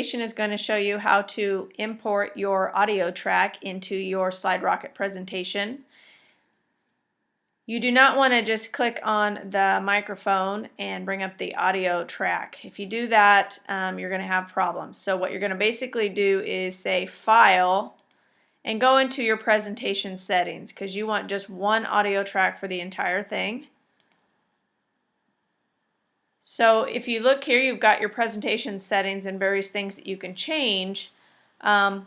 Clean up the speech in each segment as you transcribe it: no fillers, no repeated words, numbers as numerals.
presentation is going to show you how to import your audio track into your SlideRocket presentation. You do not want to just click on the microphone and bring up the audio track. If you do that, you're going to have problems. So what you're going to basically do is say File and go into your presentation settings, because you want just one audio track for the entire thing. So if you look here, you've got your presentation settings and various things that you can change. But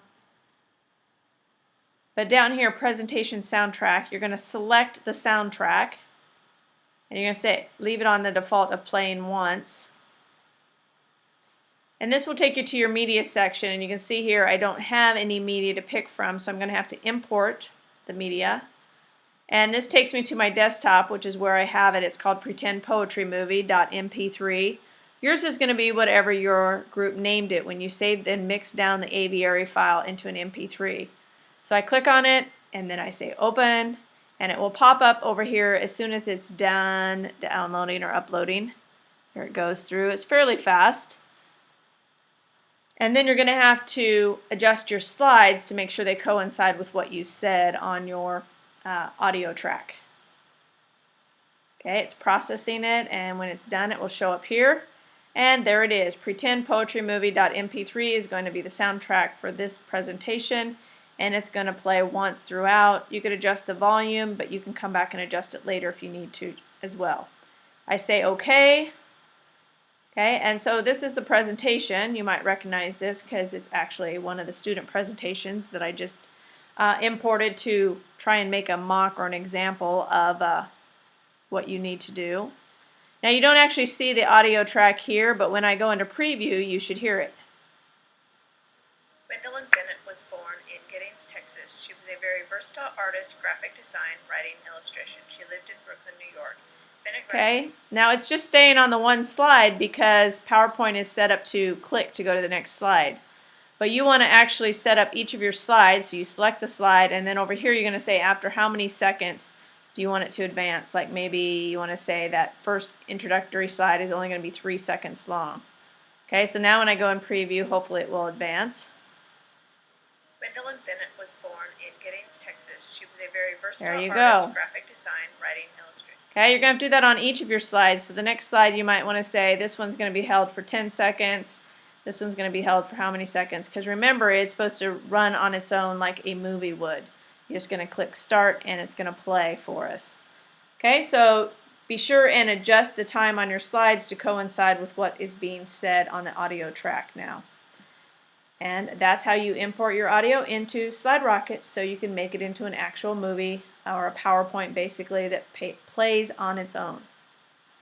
down here, presentation soundtrack, you're going to select the soundtrack and you're going to say leave it on the default of playing once. And this will take you to your media section, and you can see here I don't have any media to pick from, so I'm going to have to import the media. And this takes me to my desktop, which is where I have it. It's called pretendpoetrymovie.mp3. Yours is going to be whatever your group named it when you saved and mixed down the aviary file into an MP3. So I click on it and then I say open, and it will pop up over here as soon as it's done downloading or uploading. There it goes through. It's fairly fast. And then you're going to have to adjust your slides to make sure they coincide with what you said on your audio track. Okay, it's processing it, and when it's done it will show up here. And there it is. Pretendpoetrymovie.mp3 is going to be the soundtrack for this presentation, and it's going to play once throughout. You could adjust the volume, but you can come back and adjust it later if you need to as well. I say OK. Okay, and so this is the presentation. You might recognize this because it's actually one of the student presentations that I just imported to try and make a mock or an example of what you need to do. Now you don't actually see the audio track here, but when I go into preview you should hear it. Gwendolyn Bennett was born in Giddings, Texas. She was a very versatile artist, graphic design, writing, illustration. She lived in Brooklyn, New York. Okay, now it's just staying on the one slide because PowerPoint is set up to click to go to the next slide. But you want to actually set up each of your slides, so you select the slide, and then over here you're going to say after how many seconds do you want it to advance. Like maybe you want to say that first introductory slide is only going to be 3 seconds long. Okay, so now when I go in preview, hopefully it will advance. Gwendolyn Bennett was born in Giddings, Texas. She was a very versatile artist, graphic design, writing, illustration. Okay, you're going to do that on each of your slides. So the next slide you might want to say this one's going to be held for 10 seconds. This one's going to be held for how many seconds? Because remember, it's supposed to run on its own like a movie would. You're just going to click start and it's going to play for us. Okay, so be sure and adjust the time on your slides to coincide with what is being said on the audio track now. And that's how you import your audio into SlideRocket so you can make it into an actual movie or a PowerPoint basically that plays on its own.